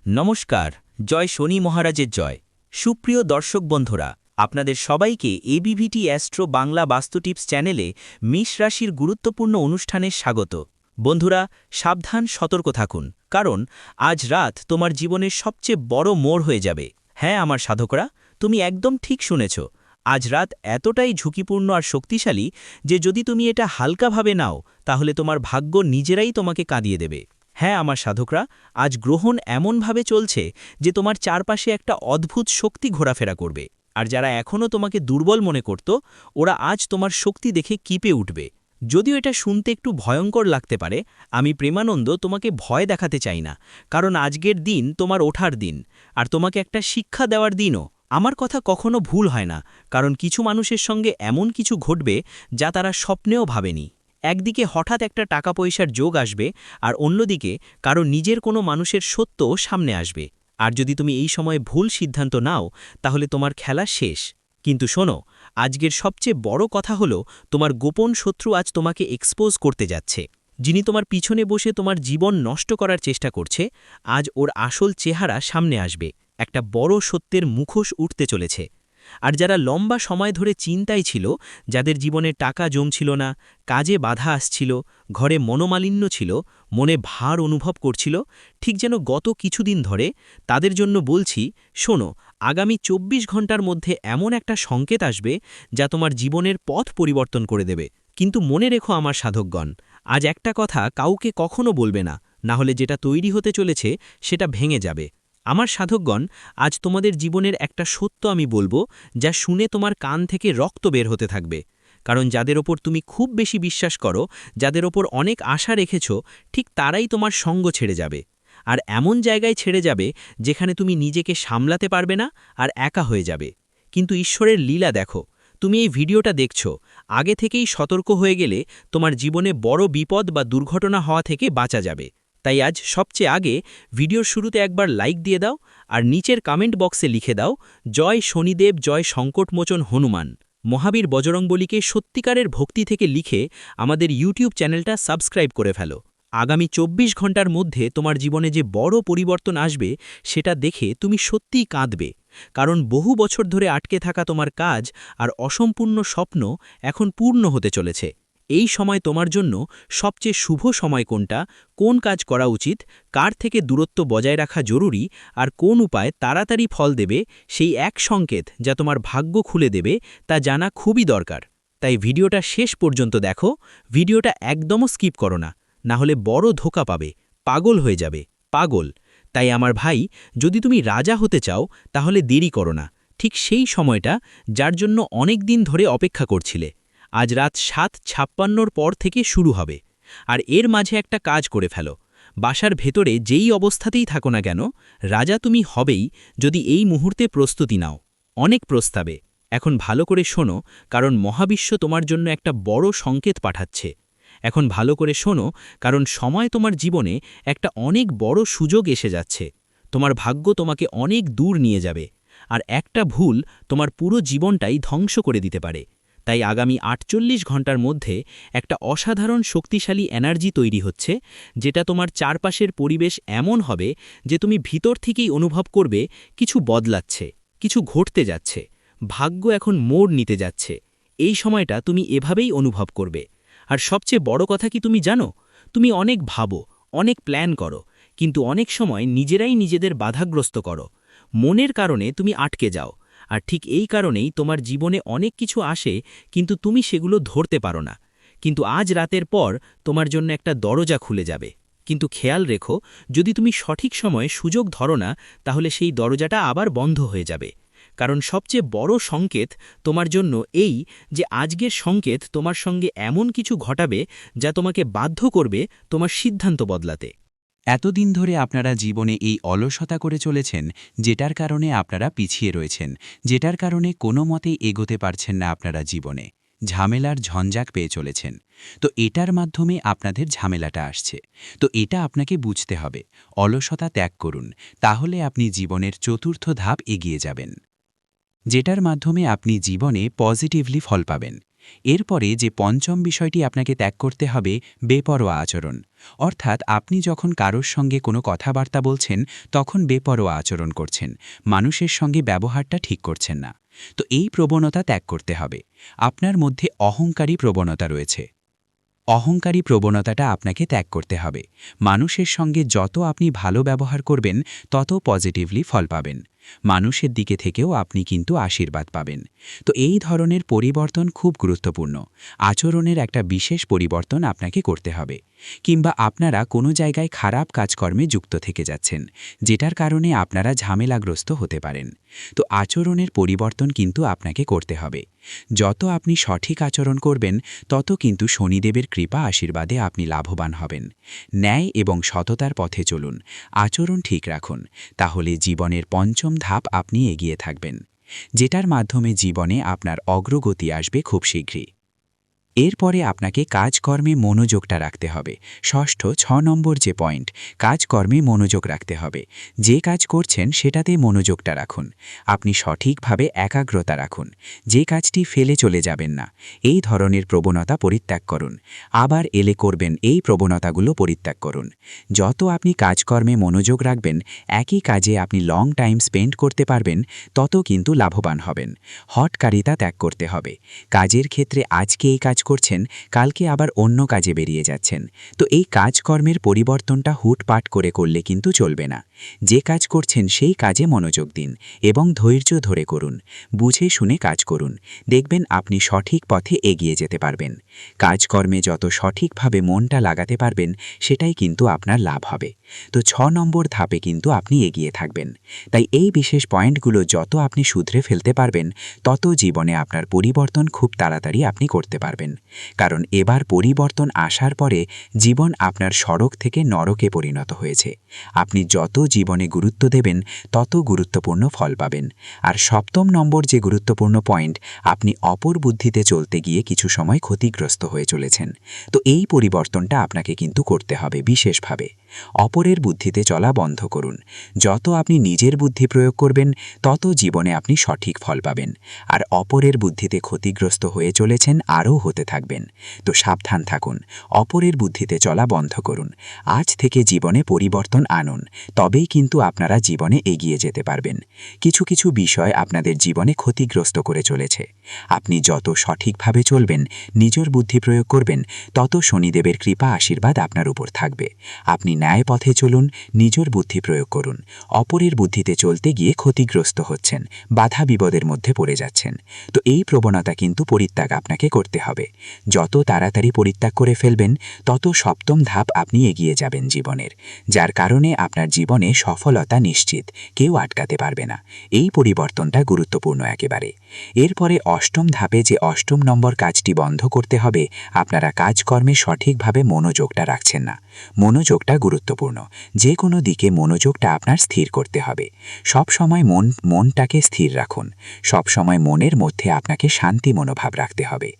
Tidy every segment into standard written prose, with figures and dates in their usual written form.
নমস্কার। জয় শনি মহারাজের জয়। সুপ্রিয় দর্শক বন্ধুরা, আপনাদের সবাইকে এবিভিটি অ্যাস্ট্রো বাংলা বাস্তু টিপস চ্যানেলে মেষ রাশির গুরুত্বপূর্ণ অনুষ্ঠানে স্বাগত। বন্ধুরা, সাবধান, সতর্ক থাকুন, কারণ আজ রাত তোমার জীবনের সবচেয়ে বড় মোড় হয়ে যাবে। হ্যাঁ আমার সাধকরা, তুমি একদম ঠিক শুনেছ। আজ রাত এতটাই ঝুঁকিপূর্ণ আর শক্তিশালী যে যদি তুমি এটা হালকাভাবে নাও তাহলে তোমার ভাগ্য নিজেরাই তোমাকে কাঁদিয়ে দেবে। হ্যাঁ আমার সাধকরা, আজ গ্রহণ এমনভাবে চলছে যে তোমার চারপাশে একটা অদ্ভুত শক্তি ঘোরাফেরা করবে, আর যারা এখনও তোমাকে দুর্বল মনে করত ওরা আজ তোমার শক্তি দেখে কিপে উঠবে। যদিও এটা শুনতে একটু ভয়ঙ্কর লাগতে পারে, আমি প্রেমানন্দ তোমাকে ভয় দেখাতে চাই না, কারণ আজকের দিন তোমার ওঠার দিন, আর তোমাকে একটা শিক্ষা দেওয়ার দিনও। আমার কথা কখনো ভুল হয় না, কারণ কিছু মানুষের সঙ্গে এমন কিছু ঘটবে যা তারা স্বপ্নেও ভাবেনি। একদিকে হঠাৎ একটা টাকা পয়সার যোগ আসবে, আর অন্যদিকে কারো নিজের কোনো মানুষের সত্যও সামনে আসবে। আর যদি তুমি এই সময়ে ভুল সিদ্ধান্ত নাও তাহলে তোমার খেলা শেষ। কিন্তু শোনো, আজকের সবচেয়ে বড় কথা হলো তোমার গোপন শত্রু আজ তোমাকে এক্সপোজ করতে যাচ্ছে। যিনি তোমার পিছনে বসে তোমার জীবন নষ্ট করার চেষ্টা করছে, আজ ওর আসল চেহারা সামনে আসবে। একটা বড় সত্যের মুখোশ উঠতে চলেছে। আর যারা লম্বা সময় ধরে চিন্তায় ছিল, যাদের জীবনে টাকা জমছিল না, কাজে বাধা আসছিল, ঘরে মনোমালিন্য ছিল, মনে ভার অনুভব করছিল, ঠিক যেন গত কিছুদিন ধরে, তাদের জন্য বলছি, শোনো, আগামী ২৪ ঘন্টার মধ্যে এমন একটা সংকেত আসবে যা তোমার জীবনের পথ পরিবর্তন করে দেবে। কিন্তু মনে রেখো আমার সাধকগণ, আজ একটা কথা কাউকে কখনো বলবে না, না হলে যেটা তৈরি হতে চলেছে সেটা ভেঙে যাবে। আমার সাধকগণ, আজ তোমাদের জীবনের একটা সত্য আমি বলবো, যা শুনে তোমার কান থেকে রক্ত বের হতে থাকবে। কারণ যাদের ওপর তুমি খুব বেশি বিশ্বাস করো, যাদের ওপর অনেক আশা রেখেছ, ঠিক তারাই তোমার সঙ্গ ছেড়ে যাবে। আর এমন জায়গায় ছেড়ে যাবে যেখানে তুমি নিজেকে সামলাতে পারবে না, আর একা হয়ে যাবে। কিন্তু ঈশ্বরের লীলা দেখো, তুমি এই ভিডিওটা দেখছো, আগে থেকেই সতর্ক হয়ে গেলে তোমার জীবনে বড় বিপদ বা দুর্ঘটনা হওয়া থেকে বাঁচা যাবে। তাই আজ সবচেয়ে আগে ভিডিওর শুরুতে একবার লাইক দিয়ে দাও, আর নিচের কমেন্ট বক্সে লিখে দাও, জয় শনিদেব, জয় সংকটমোচন হনুমান। মহাবীর বজরংবলীকে সত্যিকারের ভক্তি থেকে লিখে আমাদের ইউটিউব চ্যানেলটা সাবস্ক্রাইব করে ফেলো। আগামী ২৪ ঘন্টার মধ্যে তোমার জীবনে যে বড় পরিবর্তন আসবে সেটা দেখে তুমি সত্যিই কাঁদবে। কারণ বহু বছর ধরে আটকে থাকা তোমার কাজ আর অসম্পূর্ণ স্বপ্ন এখন পূর্ণ হতে চলেছে। এই সময় তোমার জন্য সবচেয়ে শুভ সময় কোনটা, কোন কাজ করা উচিত, কার থেকে দূরত্ব বজায় রাখা জরুরি, আর কোন উপায় তাড়াতাড়ি ফল দেবে, সেই এক সংকেত যা তোমার ভাগ্য খুলে দেবে, তা জানা খুবই দরকার। তাই ভিডিওটা শেষ পর্যন্ত দেখো, ভিডিওটা একদমও স্কিপ করো না, না হলে বড় ধোঁকা পাবে, পাগল হয়ে যাবে, পাগল। তাই আমার ভাই, যদি তুমি রাজা হতে চাও তাহলে দেরি করো না, ঠিক সেই সময়টা যার জন্য অনেক দিন ধরে অপেক্ষা করছিলে। আজ রাত ৭:৫৬ পর থেকে শুরু হবে। আর এর মাঝে একটা কাজ করে ফেলো। বাসার ভেতরে যেই অবস্থাতেই থাকো না কেন, রাজা তুমি হবেই যদি এই মুহূর্তে প্রস্তুতি নাও। অনেক প্রস্তাবে এখন ভালো করে শোনো, কারণ মহাবিশ্ব তোমার জন্য একটা বড় সংকেত পাঠাচ্ছে। এখন ভালো করে শোনো, কারণ সময় তোমার জীবনে একটা অনেক বড় সুযোগ এসে যাচ্ছে। তোমার ভাগ্য তোমাকে অনেক দূর নিয়ে যাবে, আর একটা ভুল তোমার পুরো জীবনটাই ধ্বংস করে দিতে পারে। তাই আগামী ৪৮ ঘন্টার মধ্যে একটা অসাধারণ শক্তিশালী এনার্জি তৈরি হচ্ছে, যেটা তোমার চারপাশের পরিবেশ এমন হবে যে তুমি ভিতর থেকেই অনুভব করবে কিছু বদলাচ্ছে, কিছু ঘটতে যাচ্ছে, ভাগ্য এখন মোড় নিতে যাচ্ছে। এই সময়টা তুমি এভাবেই অনুভব করবে। আর সবচেয়ে বড় কথা কি তুমি জানো, তুমি অনেক ভাবো, অনেক প্ল্যান করো, কিন্তু অনেক সময় নিজেরাই নিজেদের বাধাগ্রস্ত করো। মনের কারণে তুমি আটকে যাও। আর ঠিক এই কারণেই তোমার জীবনে অনেক কিছু আসে, কিন্তু তুমি সেগুলো ধরতে পারো না। কিন্তু আজ রাতের পর তোমার জন্য একটা দরজা খুলে যাবে। কিন্তু খেয়াল রেখো, যদি তুমি সঠিক সময়ে সুযোগ ধরো না তাহলে সেই দরজাটা আবার বন্ধ হয়ে যাবে। কারণ সবচেয়ে বড় সংকেত তোমার জন্য এই, যে আজকের সংকেত তোমার সঙ্গে এমন কিছু ঘটাবে যা তোমাকে বাধ্য করবে তোমার সিদ্ধান্ত বদলাতে। এতদিন ধরে আপনারা জীবনে এই অলসতা করে চলেছেন, যেটার কারণে আপনারা পিছিয়ে রয়েছেন, যেটার কারণে কোনো মতেই এগোতে পারছেন না আপনারা জীবনে। ঝামেলার ঝঞ্ঝাক পেয়ে চলেছেন। তো এটার মাধ্যমে আপনাদের ঝামেলাটা আসছে। তো এটা আপনাকে বুঝতে হবে। অলসতা ত্যাগ করুন, তাহলে আপনি জীবনের চতুর্থ ধাপ এগিয়ে যাবেন, যেটার মাধ্যমে আপনি জীবনে পজিটিভলি ফল পাবেন। এরপরে যে পঞ্চম বিষয়টি আপনাকে ত্যাগ করতে হবে, বেপরোয়া আচরণ। অর্থাৎ আপনি যখন কারোর সঙ্গে কোনো কথাবার্তা বলছেন তখন বেপরোয়া আচরণ করছেন, মানুষের সঙ্গে ব্যবহারটা ঠিক করছেন না। তো এই প্রবণতা ত্যাগ করতে হবে। আপনার মধ্যে অহংকারী প্রবণতা রয়েছে, অহংকারী প্রবণতাটা আপনাকে ত্যাগ করতে হবে। মানুষের সঙ্গে যত আপনি ভালো ব্যবহার করবেন তত পজিটিভলি ফল পাবেন, মানুষের দিকে থেকেও আপনি কিন্তু আশীর্বাদ পাবেন। তো এই ধরনের পরিবর্তন খুব গুরুত্বপূর্ণ। আচরণের একটা বিশেষ পরিবর্তন আপনাকে করতে হবে। কিংবা আপনারা কোনো জায়গায় খারাপ কাজকর্মে যুক্ত থেকে যাচ্ছেন, যেটার কারণে আপনারা ঝামেলাগ্রস্ত হতে পারেন। তো আচরণের পরিবর্তন কিন্তু আপনাকে করতে হবে। যত আপনি সঠিক আচরণ করবেন তত কিন্তু শনিদেবের কৃপা আশীর্বাদে আপনি লাভবান হবেন। ন্যায় এবং সততার পথে চলুন, আচরণ ঠিক রাখুন, তাহলে জীবনের পঞ্চম ধাপ আপনি এগিয়ে থাকবেন, যেটার মাধ্যমে জীবনে আপনার অগ্রগতি আসবে খুব শীঘ্রই। এরপরে আপনাকে কাজকর্মে মনোযোগটা রাখতে হবে। ষষ্ঠ 6 নম্বর যে পয়েন্ট, কাজকর্মে মনোযোগ রাখতে হবে। যে কাজ করছেন সেটাতে মনোযোগটা রাখুন, আপনি সঠিকভাবে একাগ্রতা রাখুন, যে কাজটি ফেলে চলে যাবেন না। এই ধরনের প্রবণতা পরিত্যাগ করুন, আবার এলে করবেন এই প্রবণতাগুলো পরিত্যাগ করুন। যত আপনি কাজকর্মে মনোযোগ রাখবেন, একই কাজে আপনি লং টাইম স্পেন্ড করতে পারবেন, তত কিন্তু লাভবান হবেন। হঠকারিতা ত্যাগ করতে হবে। কাজের ক্ষেত্রে আজকে এই কাজ করছেন, কালকে আবার অন্য কাজে বেরিয়ে যাচ্ছেন। তো এই কাজকর্মের পরিবর্তনটা হুটপাট করে করলে কিন্তু চলবে না। যে কাজ করছেন সেই কাজে মনোযোগ দিন এবং ধৈর্য ধরে করুন, বুঝে শুনে কাজ করুন। দেখবেন আপনি সঠিক পথে এগিয়ে যেতে পারবেন। কাজকর্মে যত সঠিকভাবে মনটা লাগাতে পারবেন, সেটাই কিন্তু আপনার লাভ হবে। তো 6 নম্বর ধাপে কিন্তু আপনি এগিয়ে থাকবেন। তাই এই বিশেষ পয়েন্টগুলো যত আপনি শুধরে ফেলতে পারবেন, তত জীবনে আপনার পরিবর্তন খুব তাড়াতাড়ি আপনি করতে পারবেন। কারণ এবার পরিবর্তন আসার পরে জীবন আপনার সড়ক থেকে নরকে পরিণত হয়েছে। আপনি যত জীবনে গুরুত্ব দেবেন তত গুরুত্বপূর্ণ ফল পাবেন। আর সপ্তম নম্বর যে গুরুত্বপূর্ণ পয়েন্ট, আপনি অপর বুদ্ধিতে চলতে গিয়ে কিছু সময় ক্ষতিগ্রস্ত হয়ে চলেছেন। তো এই পরিবর্তনটা আপনাকে কিন্তু করতে হবে বিশেষভাবে। অপরের বুদ্ধিতে চলা বন্ধ করুন। যত আপনি নিজের বুদ্ধি প্রয়োগ করবেন তত জীবনে আপনি সঠিক ফল পাবেন। আর অপরের বুদ্ধিতে ক্ষতিগ্রস্ত হয়ে চলেছেন, আরও হতে থাকবেন। তো সাবধান থাকুন, অপরের বুদ্ধিতে চলা বন্ধ করুন। আজ থেকে জীবনে পরিবর্তন আনুন, তবেই কিন্তু আপনারা জীবনে এগিয়ে যেতে পারবেন। কিছু কিছু বিষয় আপনাদের জীবনে ক্ষতিগ্রস্ত করে চলেছে। আপনি যত সঠিকভাবে চলবেন, নিজের বুদ্ধি প্রয়োগ করবেন, তত শনিদেবের কৃপা আশীর্বাদ আপনার উপর থাকবে। আপনি ন্যায় পথে চলুন, নিজের বুদ্ধি প্রয়োগ করুন। অপরের বুদ্ধিতে চলতে গিয়ে ক্ষতিগ্রস্ত হচ্ছেন, বাধা বিপদের মধ্যে পড়ে যাচ্ছেন। তো এই প্রবণতা কিন্তু পরিত্যাগ আপনাকে করতে হবে। যত তাড়াতাড়ি পরিত্যাগ করে ফেলবেন, তত সপ্তম ধাপ আপনি এগিয়ে যাবেন জীবনের, যার কারণে আপনার জীবনে সফলতা নিশ্চিত, কেউ আটকাতে পারবে না। এই পরিবর্তনটা গুরুত্বপূর্ণ একেবারে। এরপরে অষ্টম ধাপে যে অষ্টম নম্বর কাজটি বন্ধ করতে হবে, আপনারা কাজকর্মে সঠিকভাবে মনোযোগটা রাখছেন না। মনোযোগটা গুরুত্বপূর্ণ, যে কোনো দিকে মনোযোগটা আপনার স্থির করতে হবে। সব সময় মনটাকে স্থির রাখুন। সব সময় মনের মধ্যে আপনাকে শান্তি মনোভাব রাখতে হবে।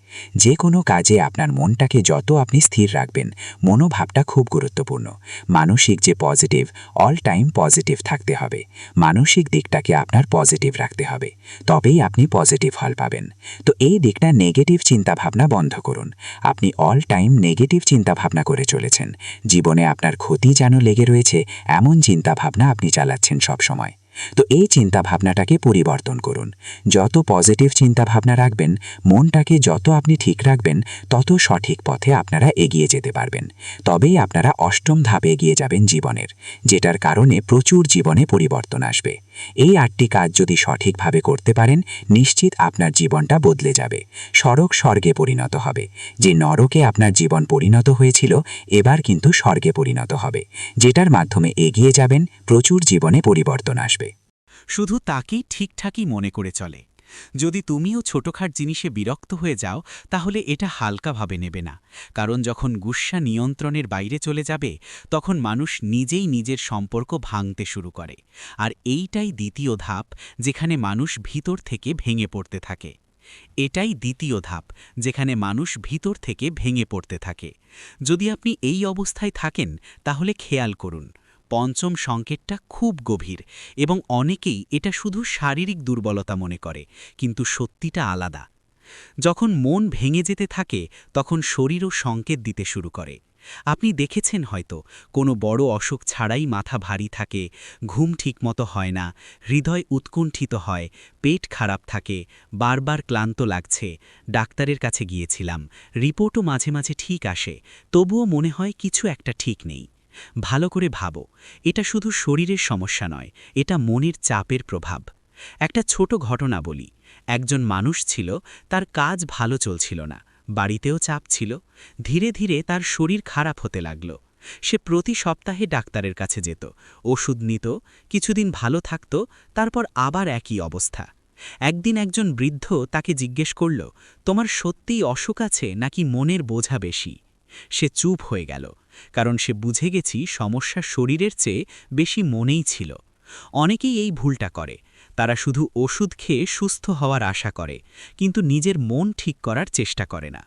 যে কোনো কাজে আপনার মনটাকে যত আপনি স্থির রাখবেন, মনোভাবটা খুব গুরুত্বপূর্ণ। মানসিক যে পজিটিভ, অল টাইম পজিটিভ থাকতে হবে। মানসিক দিকটাকে আপনার পজিটিভ রাখতে হবে, তবেই আপনি পজিটিভ ফল পাবেন। তো এই দিকটা নেগেটিভ চিন্তাভাবনা বন্ধ করুন। আপনি অল টাইম নেগেটিভ চিন্তাভাবনা করে চলেছেন, জীবনে আপনার ক্ষতি যেন লেগে রয়েছে এমন চিন্তাভাবনা আপনি চালাচ্ছেন সব সময়। তো এই চিন্তাভাবনাটাকে পরিবর্তন করুন। যত পজিটিভ চিন্তাভাবনা রাখবেন, মনটাকে যত আপনি ঠিক রাখবেন, তত সঠিক পথে আপনারা এগিয়ে যেতে পারবেন। তবেই আপনারা অষ্টম ধাপে এগিয়ে যাবেন জীবনের, যেটার কারণে প্রচুর জীবনে পরিবর্তন আসবে। এই 8টি কাজ যদি সঠিকভাবে করতে পারেন, নিশ্চিত আপনার জীবনটা বদলে যাবে, সড়ক স্বর্গে পরিণত হবে। যে নরকে আপনার জীবন পরিণত হয়েছিল, এবার কিন্তু স্বর্গে পরিণত হবে, যেটার মাধ্যমে এগিয়ে যাবেন, প্রচুর জীবনে পরিবর্তন আসবে। শুধু তাকেই ঠিকঠাকই মনে করে চলে। যদি তুমিও ছোটখাট জিনিসে বিরক্ত হয়ে যাও, তাহলে এটা হালকাভাবে নেবে না। কারণ যখন গুস্সা নিয়ন্ত্রণের বাইরে চলে যাবে, তখন মানুষ নিজেই নিজের সম্পর্ক ভাঙতে শুরু করে। আর এইটাই দ্বিতীয় ধাপ, যেখানে মানুষ ভিতর থেকে ভেঙে পড়তে থাকে। এটাই দ্বিতীয় ধাপ, যেখানে মানুষ ভিতর থেকে ভেঙে পড়তে থাকে। যদি আপনি এই অবস্থায় থাকেন, তাহলে খেয়াল করুন, পঞ্চম সংকেতটা খুব গভীর এবং অনেকেই এটা শুধু শারীরিক দুর্বলতা মনে করে, কিন্তু সত্যিটা আলাদা। যখন মন ভেঙে যেতে থাকে তখন শরীরও সংকেত দিতে শুরু করে। আপনি দেখেছেন হয়তো কোনো বড় অসুখ ছাড়াই মাথা ভারী থাকে, ঘুম ঠিকমতো হয় না, হৃদয় উৎকুণ্ঠিত হয়, পেট খারাপ থাকে, বারবার ক্লান্ত লাগছে। ডাক্তারের কাছে গিয়েছিলাম, রিপোর্টও মাঝে মাঝে ঠিক আসে, তবুও মনে হয় কিছু একটা ঠিক নেই। ভালো করে ভাবো, এটা শুধু শরীরের সমস্যা নয়, এটা মনের চাপের প্রভাব। একটা ছোট ঘটনা বলি। একজন মানুষ ছিল, তার কাজ ভালো চলছিল না, বাড়িতেও চাপ ছিল। ধীরে ধীরে তার শরীর খারাপ হতে লাগল। সে প্রতি সপ্তাহে ডাক্তারের কাছে যেত, ওষুধ নিত, কিছুদিন ভালো থাকত, তারপর আবার একই অবস্থা। একদিন একজন বৃদ্ধ তাকে জিজ্ঞেস করল, তোমার সত্যিই অসুখ আছে নাকি মনের বোঝা বেশি? সে চুপ হয়ে গেল, কারণ সে বুঝে গেছি সমস্যা শরীরের চেয়ে বেশি মনেই ছিল। অনেকেই এই ভুলটা করে, তারা শুধু ওষুধ খেয়ে সুস্থ হওয়ার আশা করে, কিন্তু নিজের মন ঠিক করার চেষ্টা করে না।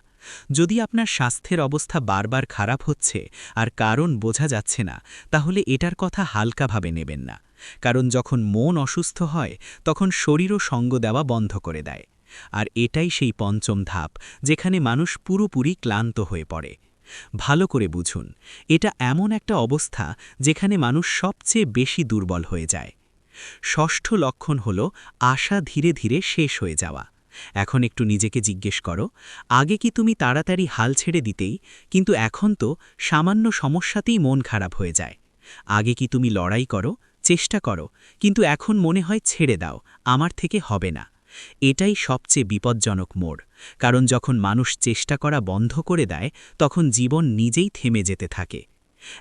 যদি আপনার স্বাস্থ্যের অবস্থা বারবার খারাপ হচ্ছে আর কারণ বোঝা যাচ্ছে না, তাহলে এটার কথা হালকাভাবে নেবেন না। কারণ যখন মন অসুস্থ হয় তখন শরীরও সঙ্গ দেওয়া বন্ধ করে দেয়। আর এটাই সেই পঞ্চম ধাপ, যেখানে মানুষ পুরোপুরি ক্লান্ত হয়ে পড়ে। ভালো করে বুঝুন, এটা এমন একটা অবস্থা যেখানে মানুষ সবচেয়ে বেশি দুর্বল হয়ে যায়। ষষ্ঠ লক্ষণ হল আশা ধীরে ধীরে শেষ হয়ে যাওয়া। এখন একটু নিজেকে জিজ্ঞেস করো, আগে কি তুমি তাড়াতাড়ি হাল ছেড়ে দিতেই, কিন্তু এখন তো সামান্য সমস্যাতেই মন খারাপ হয়ে যায়। আগে কি তুমি লড়াই করো, চেষ্টা করো, কিন্তু এখন মনে হয় ছেড়ে দাও, আমার থেকে হবে না। এটাই সবচেয়ে বিপজ্জনক মোড়, কারণ যখন মানুষ চেষ্টা করা বন্ধ করে দেয় তখন জীবন নিজেই থেমে যেতে থাকে।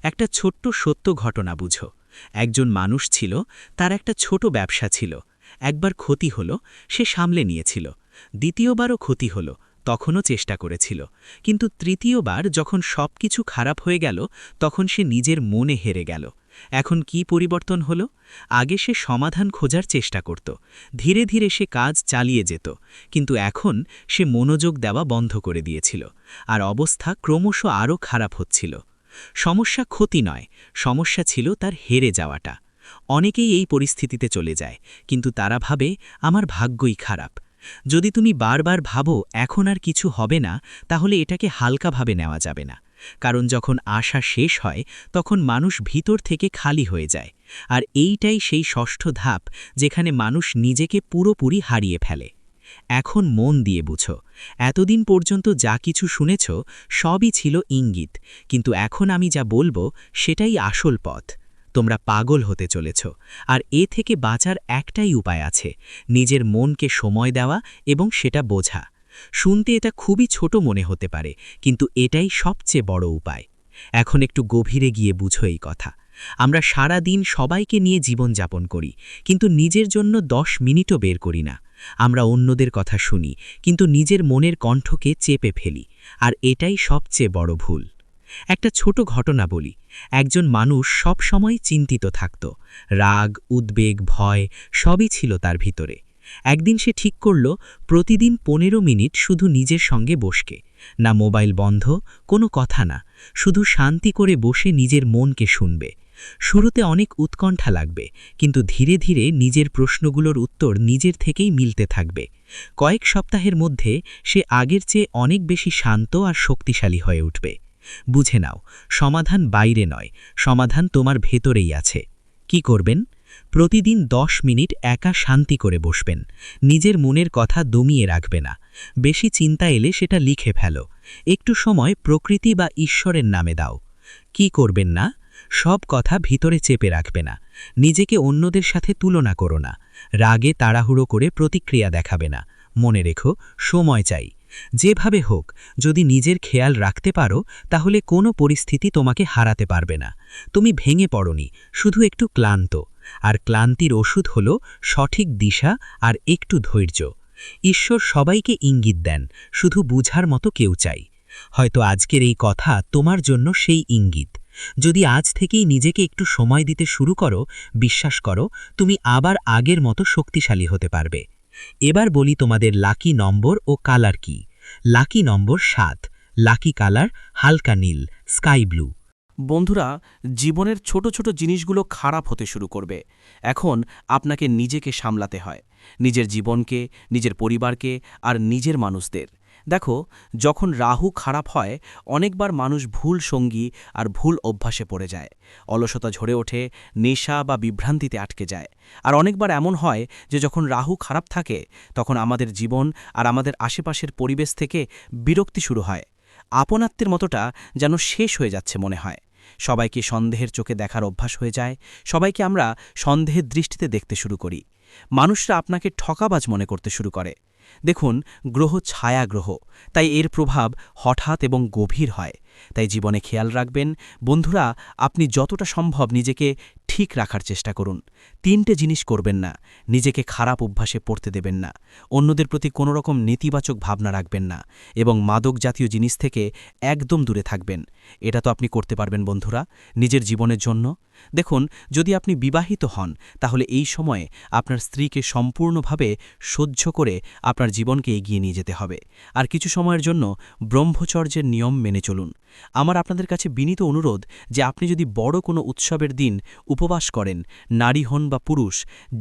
একটা ছোট্ট সত্য ঘটনা বুঝো। একজন মানুষ ছিল, তার একটা ছোট ব্যবসা ছিল। একবার ক্ষতি হলো, সে সামলে নিয়েছিল। দ্বিতীয়বারও ক্ষতি হলো, তখনও চেষ্টা করেছিল। কিন্তু তৃতীয়বার যখন সবকিছু খারাপ হয়ে গেল, তখন সে নিজের মনে হেরে গেল। এখন কি পরিবর্তন হলো? আগে সে সমাধান খোঁজার চেষ্টা করত, ধীরে ধীরে সে কাজ চালিয়ে যেত, কিন্তু এখন সে মনোযোগ দেওয়া বন্ধ করে দিয়েছিল, আর অবস্থা ক্রমশ আরও খারাপ হচ্ছিল। সমস্যা ক্ষতি নয়, সমস্যা ছিল তার হেরে যাওয়াটা। অনেকেই এই পরিস্থিতিতে চলে যায়, কিন্তু তারা ভাবে আমার ভাগ্যই খারাপ। যদি তুমি বারবার ভাবো এখন আর কিছু হবে না, তাহলে এটাকে হালকাভাবে নেওয়া যাবে না। কারণ যখন আশা শেষ হয় তখন মানুষ ভিতর থেকে খালি হয়ে যায়। আর এইটাই সেই ষষ্ঠ ধাপ, যেখানে মানুষ নিজেকে পুরোপুরি হারিয়ে ফেলে। এখন মন দিয়ে বুঝো, এতদিন পর্যন্ত যা কিছু শুনেছ সবই ছিল ইঙ্গিত, কিন্তু এখন আমি যা বলবো সেটাই আসল পথ। তোমরা পাগল হতে চলেছ, আর এ থেকে বাঁচার একটাই উপায় আছে, নিজের মনকে সময় দেওয়া এবং সেটা বোঝা। শুনতে এটা খুবই ছোট মনে হতে পারে, কিন্তু এটাই সবচেয়ে বড় উপায়। এখন একটু গভীরে গিয়ে বুঝো এই কথা। আমরা সারা দিন সবাইকে নিয়ে জীবনযাপন করি, কিন্তু নিজের জন্য 10 মিনিটও বের করি না। আমরা অন্যদের কথা শুনি, কিন্তু নিজের মনের কণ্ঠকে চেপে ফেলি, আর এটাই সবচেয়ে বড় ভুল। একটা ছোট ঘটনা বলি। একজন মানুষ সব সময় চিন্তিত থাকত, রাগ, উদ্বেগ, ভয় সবই ছিল তার ভিতরে। একদিন সে ঠিক করল, প্রতিদিন 15 মিনিট শুধু নিজের সঙ্গে বসকে, না মোবাইল বন্ধ, কোনো কথা না, শুধু শান্তি করে বসে নিজের মনকে শুনবে। শুরুতে অনেক উৎকণ্ঠা লাগবে, কিন্তু ধীরে ধীরে নিজের প্রশ্নগুলোর উত্তর নিজের থেকেই মিলতে থাকবে। কয়েক সপ্তাহের মধ্যে সে আগের চেয়ে অনেক বেশি শান্ত আর শক্তিশালী হয়ে উঠবে। বুঝে নাও, সমাধান বাইরে নয়, সমাধান তোমার ভেতরেই আছে। কি করবেন? প্রতিদিন 10 মিনিট একা শান্তি করে বসবেন, নিজের মনের কথা দমিয়ে রাখবে না। বেশি চিন্তা এলে সেটা লিখে ফেলো। একটু সময় প্রকৃতি বা ঈশ্বরের নামে দাও। কি করবেন না? সব কথা ভিতরে চেপে রাখবে না। নিজেকে অন্যদের সাথে তুলনা করো না। রাগে তাড়াহুড়ো করে প্রতিক্রিয়া দেখাবে না। মনে রেখো, সময় চাই। যেভাবে হোক, যদি নিজের খেয়াল রাখতে পারো, তাহলে কোনো পরিস্থিতি তোমাকে হারাতে পারবে না। তুমি ভেঙে পড়োনি, শুধু একটু ক্লান্ত। আর ক্লান্তির ওষুধ হল সঠিক দিশা আর একটু ধৈর্য। ঈশ্বর সবাইকে ইঙ্গিত দেন, শুধু বুঝার মতো কেউ চাই। হয়তো আজকের এই কথা তোমার জন্য সেই ইঙ্গিত। যদি আজ থেকেই নিজেকে একটু সময় দিতে শুরু করো, বিশ্বাস করো, তুমি আবার আগের মতো শক্তিশালী হতে পারবে। এবার বলি তোমাদের লাকি নম্বর ও কালার কি। লাকি নম্বর 7, লাকি কালার হালকা নীল, স্কাই ব্লু। বন্ধুরা, জীবনের ছোট ছোট জিনিসগুলো খারাপ হতে শুরু করবে। এখন আপনাকে নিজেকে সামলাতে হয়। নিজের জীবনকে, নিজের পরিবারকে আর নিজের মানুষদের। দেখো, যখন রাহু খারাপ হয় অনেকবার মানুষ ভুল সঙ্গী আর ভুল অভ্যাসে পড়ে যায়, অলসতা ঝরে ওঠে, নেশা বা বিভ্রান্তিতে আটকে যায়। আর অনেকবার এমন হয় যে যখন রাহু খারাপ থাকে তখন আমাদের জীবন আর আমাদের আশেপাশের পরিবেশ থেকে বিরক্তি শুরু হয়, আপনাত্মের মতোটা যেন শেষ হয়ে যাচ্ছে মনে হয়। সবাইকে সন্দেহের চোখে দেখার অভ্যাস হয়ে যায়, সবাইকে আমরা সন্দেহের দৃষ্টিতে দেখতে শুরু করি, মানুষরা আপনাকে ঠকাবাজ মনে করতে শুরু করে। দেখুন, গ্রহ ছায়া গ্রহ, তাই এর প্রভাব হঠাৎ এবং গভীর হয়। তাই জীবনে খেয়াল রাখবেন বন্ধুরা, আপনি যতটা সম্ভব নিজেকে ঠিক রাখার চেষ্টা করুন। 3টে জিনিস করবেন না: নিজেকে খারাপ অভ্যাসে পড়তে দেবেন না, অন্যদের প্রতি কোনো রকম নেতিবাচক ভাবনা রাখবেন না, এবং মাদক জাতীয় জিনিস থেকে একদম দূরে থাকবেন। এটা তো আপনি করতে পারবেন বন্ধুরা, নিজের জীবনের জন্য। দেখুন, যদি আপনি বিবাহিত হন তাহলে এই সময়ে আপনার স্ত্রীকে সম্পূর্ণভাবে সহ্য করে আপনার জীবনকে এগিয়ে নিয়ে যেতে হবে। আর কিছু সময়ের জন্য ব্রহ্মচর্যের নিয়ম মেনে চলুন। আমার আপনাদের কাছে বিনীত অনুরোধ যে আপনি যদি বড় কোনো উৎসবের দিন উপবাস করেন, নারী হন বা পুরুষ,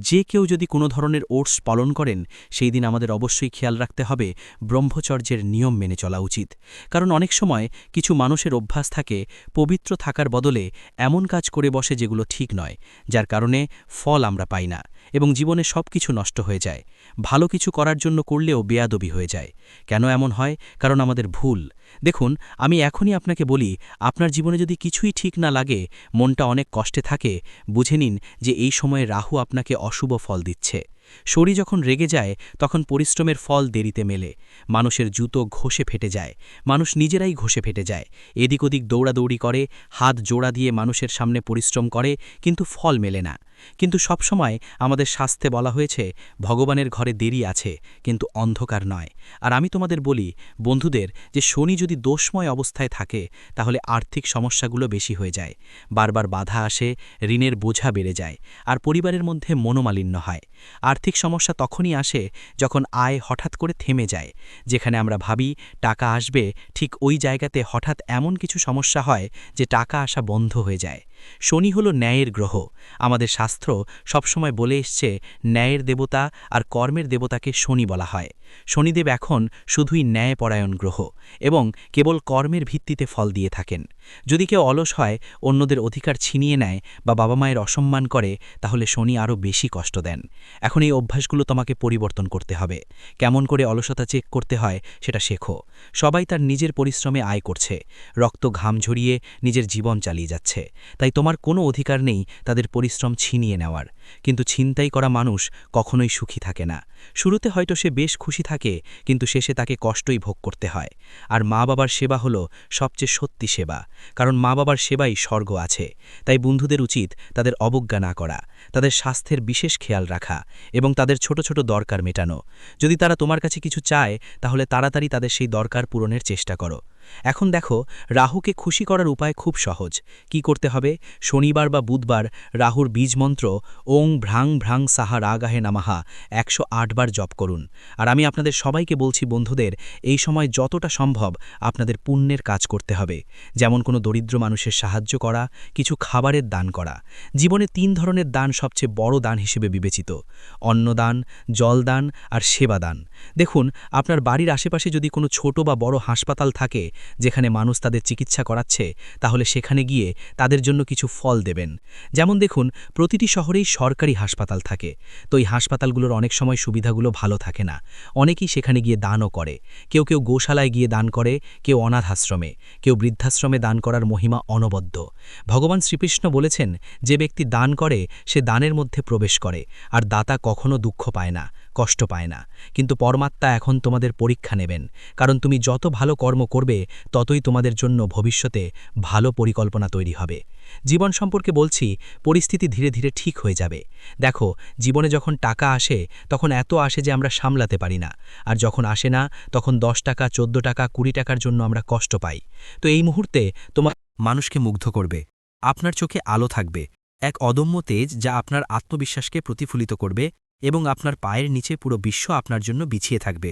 যে কেউ যদি কোনো ধরনের ওটস পালন করেন, সেই দিন আমাদের অবশ্যই খেয়াল রাখতে হবে ব্রহ্মচর্যের নিয়ম মেনে চলা উচিত। কারণ অনেক সময় কিছু মানুষের অভ্যাস থাকে পবিত্র থাকার বদলে এমন কাজ করে বসে যেগুলো ঠিক নয়, যার কারণে ফল আমরা পাই না এবং জীবনে সব কিছু নষ্ট হয়ে যায়। ভালো কিছু করার জন্য করলেও বেয়াদবি হয়ে যায়। কেন এমন হয়? কারণ আমাদের ভুল। দেখুন, আমি এখনই আপনাকে বলি, আপনার জীবনে যদি কিছুই ঠিক না লাগে, মনটা অনেক কষ্টে থাকে, বুঝে নিন যে এই সময়ে রাহু আপনাকে অশুভ ফল দিচ্ছে। শরীর যখন রেগে যায় তখন পরিশ্রমের ফল দেরিতে মেলে, মানুষের জুতো ঘষে ফেটে যায়, মানুষ নিজেরাই ঘষে ফেটে যায়, এদিক ওদিক দৌড়াদৌড়ি করে, হাত জোড়া দিয়ে মানুষের সামনে পরিশ্রম করে, কিন্তু ফল মেলে না। কিন্তু সবসময় আমাদের শাস্ত্রে বলা হয়েছে ভগবানের ঘরে দেরি আছে, কিন্তু অন্ধকার নয়। আর আমি তোমাদের বলি বন্ধুদের যে শনি যদি দোষময় অবস্থায় থাকে তাহলে আর্থিক সমস্যাগুলো বেশি হয়ে যায়, বারবার বাধা আসে, ঋণের বোঝা বেড়ে যায়, আর পরিবারের মধ্যে মনোমালিন্য হয়। আর্থিক সমস্যা তখনই আসে যখন আয় হঠাৎ করে থেমে যায়। যেখানে আমরা ভাবি টাকা আসবে, ঠিক ওই জায়গাতে হঠাৎ এমন কিছু সমস্যা হয় যে টাকা আসা বন্ধ হয়ে যায়। শনি হল ন্যায়ের গ্রহ। আমাদের শাস্ত্র সবসময় বলে এসছে ন্যায়ের দেবতা আর কর্মের দেবতাকে শনি বলা হয়। শনিদেব এখন শুধুই ন্যায়পরায়ণ গ্রহ এবং কেবল কর্মের ভিত্তিতে ফল দিয়ে থাকেন। যদি কেউ অলস হয়, অন্যদের অধিকার ছিনিয়ে নেয় বা বাবা মায়ের অসম্মান করে, তাহলে শনি আরও বেশি কষ্ট দেন। এখন এই অভ্যাসগুলো তোমাকে পরিবর্তন করতে হবে। কেমন করে অলসতা চেক করতে হয় সেটা শেখো। সবাই তার নিজের পরিশ্রমে আয় করছে, রক্ত ঘাম ঝরিয়ে নিজের জীবন চালিয়ে যাচ্ছে, তাই তোমার কোনো অধিকার নেই তাদের পরিশ্রম ছিনিয়ে নেওয়ার। কিন্তু ছিনতাই করা মানুষ কখনোই সুখী থাকে না। শুরুতে হয়তো সে বেশ খুশি থাকে, কিন্তু শেষে তাকে কষ্টই ভোগ করতে হয়। আর মা বাবার সেবা হলো সবচেয়ে সত্যি সেবা, কারণ মা বাবার সেবাই স্বর্গ আছে। তাই বন্ধুদের উচিত তাদের অবজ্ঞা না করা, তাদের স্বাস্থ্যের বিশেষ খেয়াল রাখা এবং তাদের ছোট ছোট দরকার মেটানো। যদি তারা তোমার কাছে কিছু চায় তাহলে তাড়াতাড়ি তাদের সেই দরকার পূরণের চেষ্টা করো। এখন দেখো, রাহুকে খুশি করার উপায় খুব সহজ। কি করতে হবে? শনিবার বা বুধবার রাহুর বীজমন্ত্র ওং ভ্রাং ভ্রাং সাহা রাগাহে নামাহা 108 বার জপ করুন। আর আমি আপনাদের সবাইকে বলছি বন্ধুদের, এই সময় যতটা সম্ভব আপনাদের পুণ্যের কাজ করতে হবে। যেমন কোনো দরিদ্র মানুষের সাহায্য করা, কিছু খাবারের দান করা। জীবনে 3 ধরনের দান সবচেয়ে বড় দান হিসেবে বিবেচিত: অন্নদান, জলদান আর সেবাদান। দেখুন, আপনার বাড়ির আশেপাশে যদি কোনো ছোট বা বড় হাসপাতাল থাকে যেখানে মানুষ তাদের চিকিৎসা করাচ্ছে, তাহলে সেখানে গিয়ে তাদের জন্য কিছু ফল দেবেন। যেমন দেখুন, প্রতিটি শহরেই সরকারি হাসপাতাল থাকে, তো এই হাসপাতালগুলোর অনেক সময় সুবিধাগুলো ভালো থাকে না। অনেকেই সেখানে গিয়ে দানও করে। কেউ কেউ গোশালায় গিয়ে দান করে, কেউ অনাথ আশ্রমে, কেউ বৃদ্ধাশ্রমে। দান করার মহিমা অনবদ্য। ভগবান শ্রীকৃষ্ণ বলেছেন, যে ব্যক্তি দান করে সে দানের মধ্যে প্রবেশ করে, আর দাতা কখনো দুঃখ পায় না, কষ্ট পায় না। কিন্তু পরমাত্মা এখন তোমাদের পরীক্ষা নেবেন, কারণ তুমি যত ভালো কর্ম করবে ততই তোমাদের জন্য ভবিষ্যতে ভালো পরিকল্পনা তৈরি হবে। জীবন সম্পর্কে বলছি, পরিস্থিতি ধীরে ধীরে ঠিক হয়ে যাবে। দেখো, জীবনে যখন টাকা আসে তখন এত আসে যে আমরা সামলাতে পারি না, আর যখন আসে না তখন 10 টাকা, 14 টাকা, 20 টাকার জন্য আমরা কষ্ট পাই। তো এই মুহূর্তে তোমার মানুষকে মুগ্ধ করবে, আপনার চোখে আলো থাকবে, এক অদম্য তেজ যা আপনার আত্মবিশ্বাসকে প্রতিফলিত করবে এবং আপনার পায়ের নিচে পুরো বিশ্ব আপনার জন্য বিছিয়ে থাকবে।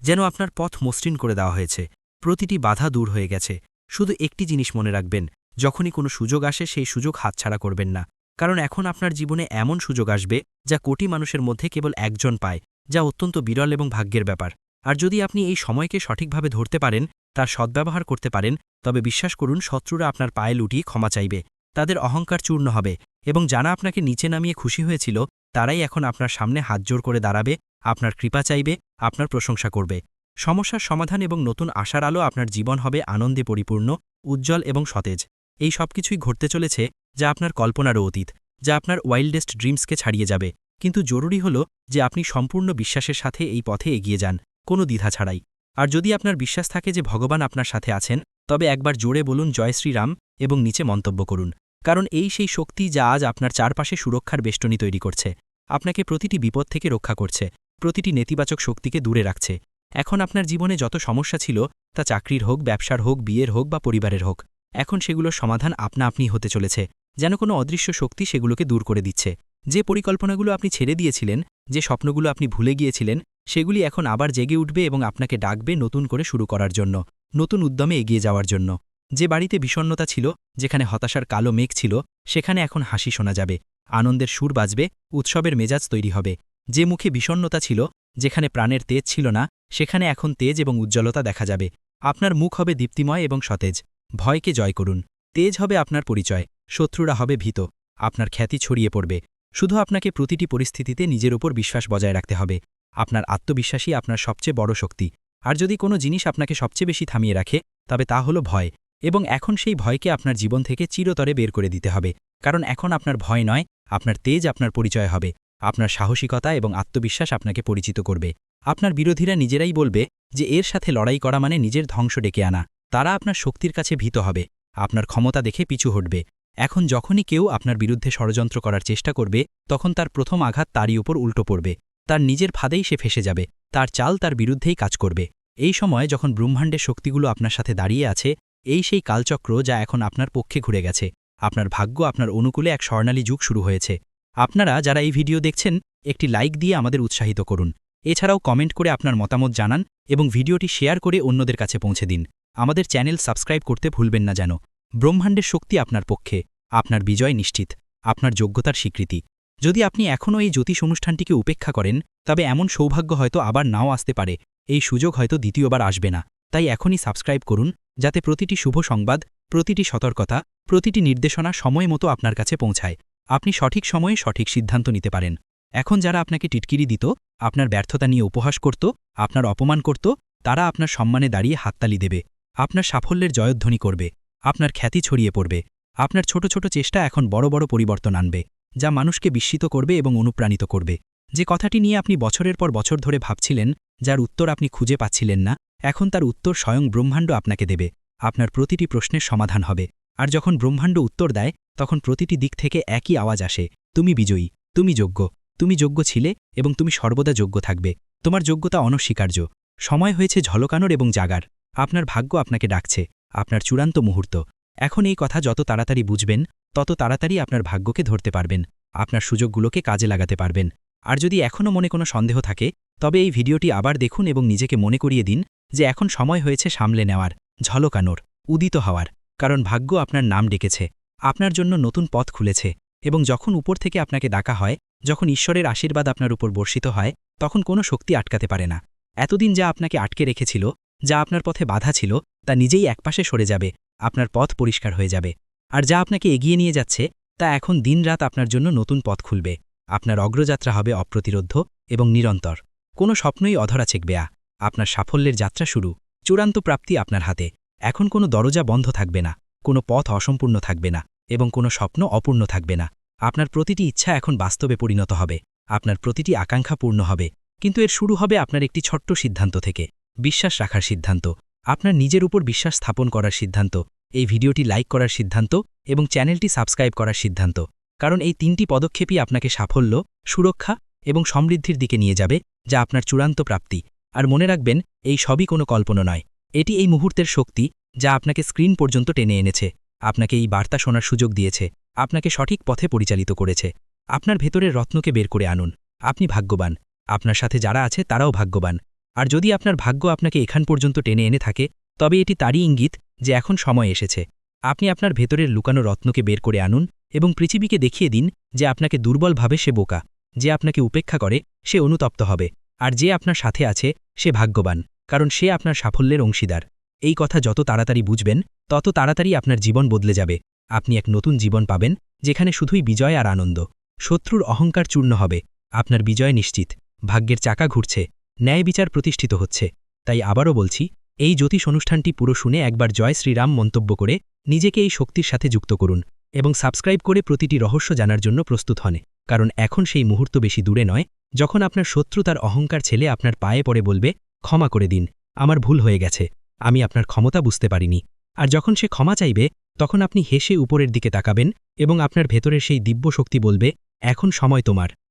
যেন আপনার পথ মসৃণ করে দেওয়া হয়েছে, প্রতিটি বাধা দূর হয়ে গেছে। শুধু একটি জিনিস মনে রাখবেন, যখনই কোনো সুযোগ আসে সেই সুযোগ হাতছাড়া করবেন না। কারণ এখন আপনার জীবনে এমন সুযোগ আসবে যা কোটি মানুষের মধ্যে কেবল একজন পায়, যা অত্যন্ত বিরল এবং ভাগ্যের ব্যাপার। আর যদি আপনি এই সময়কে সঠিকভাবে ধরতে পারেন, তার সদ্ব্যবহার করতে পারেন, তবে বিশ্বাস করুন শত্রুরা আপনার পায়ে লুটিয়ে ক্ষমা চাইবে, তাদের অহংকার চূর্ণ হবে, এবং যারা আপনাকে নিচে নামিয়ে খুশি হয়েছিল তারাই এখন আপনার সামনে হাতজোড় করে দাঁড়াবে, আপনার কৃপা চাইবে, আপনার প্রশংসা করবে। সমস্যার সমাধান এবং নতুন আশার আলো আপনার জীবন হবে আনন্দে পরিপূর্ণ, উজ্জ্বল এবং সতেজ। এই সবকিছুই ঘটতে চলেছে যা আপনার কল্পনারও অতীত, যা আপনার ওয়াইল্ডেস্ট ড্রিমসকে ছাড়িয়ে যাবে। কিন্তু জরুরি হল যে আপনি সম্পূর্ণ বিশ্বাসের সাথে এই পথে এগিয়ে যান, কোনো দ্বিধা ছাড়াই। আর যদি আপনার বিশ্বাস থাকে যে ভগবান আপনার সাথে আছেন, তবে একবার জোরে বলুন জয় শ্রীরাম এবং নিচে মন্তব্য করুন। কারণ এই সেই শক্তি যা আজ আপনার চারপাশে সুরক্ষার বেষ্টনী তৈরি করছে, আপনাকে প্রতিটি বিপদ থেকে রক্ষা করছে, প্রতিটি নেতিবাচক শক্তিকে দূরে রাখছে। এখন আপনার জীবনে যত সমস্যা ছিল, তা চাকরির হোক, ব্যবসার হোক, বিয়ের হোক বা পরিবারের হোক, এখন সেগুলোর সমাধান আপনা আপনি হতে চলেছে, যেন কোনো অদৃশ্য শক্তি সেগুলোকে দূর করে দিচ্ছে। যে পরিকল্পনাগুলো আপনি ছেড়ে দিয়েছিলেন, যে স্বপ্নগুলো আপনি ভুলে গিয়েছিলেন, সেগুলি এখন আবার জেগে উঠবে এবং আপনাকে ডাকবে নতুন করে শুরু করার জন্য, নতুন উদ্যমে এগিয়ে যাওয়ার জন্য। যে বাড়িতে বিষণ্ণতা ছিল, যেখানে হতাশার কালো মেঘ ছিল, সেখানে এখন হাসি শোনা যাবে, আনন্দের সুর বাজবে, উৎসবের মেজাজ তৈরি হবে। যে মুখে বিষণ্ণতা ছিল, যেখানে প্রাণের তেজ ছিল না, সেখানে এখন তেজ এবং উজ্জ্বলতা দেখা যাবে। আপনার মুখ হবে দীপ্তিময় এবং সতেজ। ভয়কে জয় করুন। তেজ হবে আপনার পরিচয়, শত্রুরা হবে ভীত, আপনার খ্যাতি ছড়িয়ে পড়বে। শুধু আপনাকে প্রতিটি পরিস্থিতিতে নিজের ওপর বিশ্বাস বজায় রাখতে হবে। আপনার আত্মবিশ্বাসই আপনার সবচেয়ে বড় শক্তি। আর যদি কোনো জিনিস আপনাকে সবচেয়ে বেশি থামিয়ে রাখে, তবে তা হলো ভয়। এবং এখন সেই ভয়কে আপনার জীবন থেকে চিরতরে বের করে দিতে হবে। কারণ এখন আপনার ভয় নয়, আপনার তেজ আপনার পরিচয় হবে। আপনার সাহসিকতা এবং আত্মবিশ্বাস আপনাকে পরিচিত করবে। আপনার বিরোধীরা নিজেরাই বলবে যে এর সাথে লড়াই করা মানে নিজের ধ্বংস ডেকে আনা। তারা আপনার শক্তির কাছে ভীত হবে, আপনার ক্ষমতা দেখে পিছু হটবে। এখন যখনই কেউ আপনার বিরুদ্ধে ষড়যন্ত্র করার চেষ্টা করবে, তখন তার প্রথম আঘাত তারই উপর উল্টো পড়বে। তার নিজের ফাঁদেই সে ফেসে যাবে, তার চাল তার বিরুদ্ধেই কাজ করবে। এই সময় যখন ব্রহ্মাণ্ডের শক্তিগুলো আপনার সাথে দাঁড়িয়ে আছে, এই সেই কালচক্র যা এখন আপনার পক্ষে ঘুরে গেছে। আপনার ভাগ্য আপনার অনুকূলে এক স্বর্ণালী যুগ শুরু হয়েছে। আপনারা যারা এই ভিডিও দেখছেন, একটি লাইক দিয়ে আমাদের উৎসাহিত করুন। এছাড়াও কমেন্ট করে আপনার মতামত জানান এবং ভিডিওটি শেয়ার করে অন্যদের কাছে পৌঁছে দিন। আমাদের চ্যানেল সাবস্ক্রাইব করতে ভুলবেন না যেন। ব্রহ্মাণ্ডের শক্তি আপনার পক্ষে, আপনার বিজয় নিশ্চিত, আপনার যোগ্যতার স্বীকৃতি। যদি আপনি এখনও এই জ্যোতিষ অনুষ্ঠানটিকে উপেক্ষা করেন, তবে এমন সৌভাগ্য হয়তো আবার নাও আসতে পারে, এই সুযোগ হয়তো দ্বিতীয়বার আসবে না। তাই এখনই সাবস্ক্রাইব করুন, যাতে প্রতিটি শুভ সংবাদ, প্রতিটি সতর্কতা, প্রতিটি নির্দেশনা সময় মতো আপনার কাছে পৌঁছায়। আপনি সঠিক সময়ে সঠিক সিদ্ধান্ত নিতে পারেন। এখন যারা আপনাকে টিটকিরি দিত, আপনার ব্যর্থতা নিয়ে উপহাস করত, আপনার অপমান করত, তারা আপনার সম্মানে দাঁড়িয়ে হাততালি দেবে, আপনার সাফল্যের জয়ধ্বনি করবে, আপনার খ্যাতি ছড়িয়ে পড়বে। আপনার ছোট ছোট চেষ্টা এখন বড় বড় পরিবর্তন আনবে, যা মানুষকে বিস্মিত করবে এবং অনুপ্রাণিত করবে। যে কথাটি নিয়ে আপনি বছরের পর বছর ধরে ভাবছিলেন, যার উত্তর আপনি খুঁজে পাচ্ছিলেন না, এখন তার উত্তর স্বয়ং ব্রহ্মাণ্ড আপনাকে দেবে। আপনার প্রতিটি প্রশ্নের সমাধান হবে। আর যখন ব্রহ্মাণ্ড উত্তর দেয়, তখন প্রতিটি দিক থেকে একই আওয়াজ আসে, তুমি বিজয়ী, তুমি যোগ্য, তুমি যোগ্য ছিলে এবং তুমি সর্বদা যোগ্য থাকবে। তোমার যোগ্যতা অনস্বীকার্য। সময় হয়েছে ঝলকানোর এবং জাগার। আপনার ভাগ্য আপনাকে ডাকছে, আপনার চূড়ান্ত মুহূর্ত। এখন এই কথা যত তাড়াতাড়ি বুঝবেন, তত তাড়াতাড়ি আপনার ভাগ্যকে ধরতে পারবেন, আপনার সুযোগগুলোকে কাজে লাগাতে পারবেন। আর যদি এখনও মনে কোনো সন্দেহ থাকে, তবে এই ভিডিওটি আবার দেখুন এবং নিজেকে মনে করিয়ে দিন যে এখন সময় হয়েছে সামলে নেওয়ার, ঝলকানোর, উদিত হওয়ার। কারণ ভাগ্য আপনার নাম ডেকেছে, আপনার জন্য নতুন পথ খুলেছে। এবং যখন উপর থেকে আপনাকে ডাকা হয়, যখন ঈশ্বরের আশীর্বাদ আপনার উপর বর্ষিত হয়, তখন কোনো শক্তি আটকাতে পারে না। এতদিন যা আপনাকে আটকে রেখেছিল, যা আপনার পথে বাধা ছিল, তা নিজেই একপাশে সরে যাবে, আপনার পথ পরিষ্কার হয়ে যাবে। আর যা আপনাকে এগিয়ে নিয়ে যাচ্ছে, তা এখন দিনরাত আপনার জন্য নতুন পথ খুলবে। আপনার অগ্রযাত্রা হবে অপ্রতিরোধ্য এবং নিরন্তর। কোনো স্বপ্নই অধরা চেকবে না। আপনার সাফল্যের যাত্রা শুরু, চূড়ান্ত প্রাপ্তি আপনার হাতে। এখন কোনো দরজা বন্ধ থাকবে না, কোনো পথ অসম্পূর্ণ থাকবে না এবং কোনো স্বপ্ন অপূর্ণ থাকবে না। আপনার প্রতিটি ইচ্ছা এখন বাস্তবে পরিণত হবে, আপনার প্রতিটি আকাঙ্ক্ষা পূর্ণ হবে। কিন্তু এর শুরু হবে আপনার একটি ছোট্ট সিদ্ধান্ত থেকে, বিশ্বাস রাখার সিদ্ধান্ত, আপনার নিজের উপর বিশ্বাস স্থাপন করার সিদ্ধান্ত, এই ভিডিওটি লাইক করার সিদ্ধান্ত এবং চ্যানেলটি সাবস্ক্রাইব করার সিদ্ধান্ত। কারণ এই তিনটি পদক্ষেপই আপনাকে সাফল্য, সুরক্ষা এবং সমৃদ্ধির দিকে নিয়ে যাবে, যা আপনার চূড়ান্ত প্রাপ্তি। আর মনে রাখবেন, এই সবই কোনো কল্পনা নয়, এটি এই মুহূর্তের শক্তি, যা আপনাকে স্ক্রিন পর্যন্ত টেনে এনেছে, আপনাকে এই বার্তা শোনার সুযোগ দিয়েছে, আপনাকে সঠিক পথে পরিচালিত করেছে। আপনার ভেতরের রত্নকে বের করে আনুন। আপনি ভাগ্যবান, আপনার সাথে যারা আছে তারাও ভাগ্যবান। আর যদি আপনার ভাগ্য আপনাকে এখান পর্যন্ত টেনে এনে থাকে, তবে এটি তারই ইঙ্গিত যে এখন সময় এসেছে। আপনি আপনার ভেতরের লুকানো রত্নকে বের করে আনুন এবং পৃথিবীকে দেখিয়ে দিন যে আপনাকে দুর্বল ভাবে সে বোকা, যে আপনাকে উপেক্ষা করে সে অনুতপ্ত হবে, আর যে আপনার সাথে আছে সে ভাগ্যবান, কারণ সে আপনার সাফল্যের অংশীদার। এই কথা যত তাড়াতাড়ি বুঝবেন তত তাড়াতাড়ি আপনার জীবন বদলে যাবে। আপনি এক নতুন জীবন পাবেন যেখানে শুধুই বিজয় আর আনন্দ। শত্রুর অহংকার চূর্ণ হবে, আপনার বিজয় নিশ্চিত। ভাগ্যের চাকা ঘুরছে, ন্যায় বিচার প্রতিষ্ঠিত হচ্ছে। তাই আবারও বলছি, এই জ্যোতিষ অনুষ্ঠানটি পুরো শুনে একবার জয় শ্রীরাম মন্তব্য করে নিজেকে এই শক্তির সাথে যুক্ত করুন এবং সাবস্ক্রাইব করে প্রতিটি রহস্য জানার জন্য প্রস্তুত হন, কারণ এখন সেই মুহূর্ত বেশি দূরে নয় যখন আপনার শত্রু তার অহংকার ছেলে আপনার পায়ে পড়ে বলবে, ক্ষমা করে দিন, আমার ভুল হয়ে গেছে, আমি আপনার ক্ষমতা বুঝতে পারিনি। আর যখন সে ক্ষমা চাইবে তখন আপনি হেসে উপরের দিকে তাকাবেন এবং আপনার ভেতরের সেই দিব্য শক্তি বলবে, এখন সময়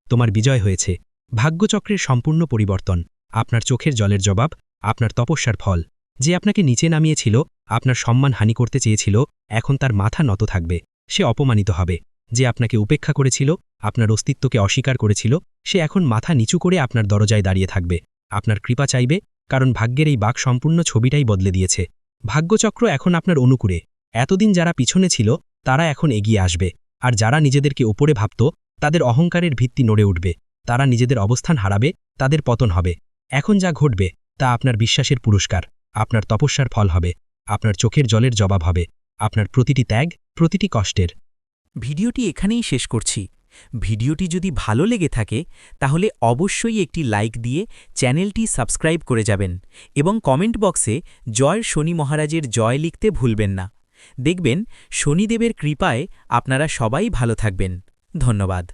তোমার বিজয় হয়েছে। ভাগ্যচক্রের সম্পূর্ণ পরিবর্তন, আপনার চোখের জলের জবাব, আপনার তপস্যার ফল। যে আপনাকে নিচে নামিয়েছিল, আপনার সম্মান হানি করতে চেয়েছিল, এখন তার মাথা নত থাকবে, সে অপমানিত হবে। যে আপনাকে উপেক্ষা করেছিল, আপনার অস্তিত্বকে অস্বীকার করেছিল, সে এখন মাথা নিচু করে আপনার দরজায় দাঁড়িয়ে থাকবে, আপনার কৃপা চাইবে, কারণ ভাগ্যের এই বাক সম্পূর্ণ ছবিটাই বদলে দিয়েছে। ভাগ্যচক্র এখন আপনার অনুকূলে। এতদিন যারা পিছনে ছিল তারা এখন এগিয়ে আসবে, আর যারা নিজেদেরকে ওপরে ভাবত তাদের অহংকারের ভিত্তি নড়ে উঠবে, তারা নিজেদের অবস্থান হারাবে, তাদের পতন হবে। এখন যা ঘটবে তা আপনার বিশ্বাসের পুরস্কার, আপনার তপস্যার ফল হবে, আপনার চোখের জলের জবাব হবে, আপনার প্রতিটি ত্যাগ, প্রতিটি কষ্টের। ভিডিওটি এখানেই শেষ করছি। ভিডিওটি যদি ভালো লেগে থাকে তাহলে অবশ্যই একটি লাইক দিয়ে চ্যানেলটি সাবস্ক্রাইব করে যাবেন এবং কমেন্ট বক্সে জয় শনি মহারাজের জয় লিখতে ভুলবেন না। দেখবেন শনিদেবের কৃপায় আপনারা সবাই ভালো থাকবেন। ধন্যবাদ।